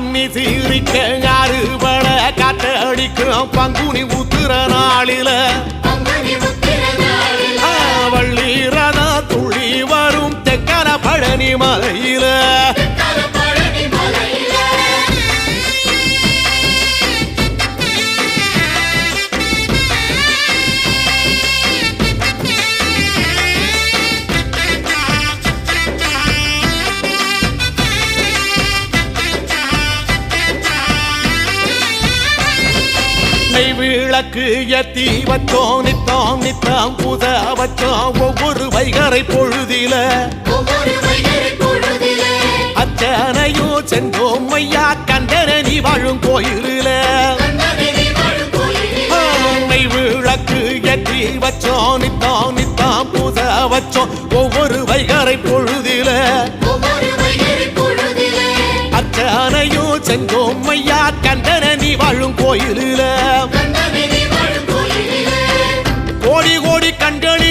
பன்னி சீரிக்க அறுபட காத்தடிக்கும் பங்குனி உத்திர நாளில வள்ளி ரத துளி வரும் தெக்கர பழனி மலையில விளக்கு ஏத்தி வச்சோம் நித்தம் நித்தம் புத வச்சோம் ஒவ்வொரு வைகரை பொழுதில அச்சனையும் சென்றோம் ஐயா கண்டனி வாழும் கோயிலில விளக்கு ஏற்றி வச்சோம் நித்தம் நித்தம் புத வச்சோம் ஒவ்வொரு வைகரை பொழுதில அச்சனையும் சென்றோம் ஐயா கண்டனி வாழும் கோயிலில கோடி கோடி கண்களி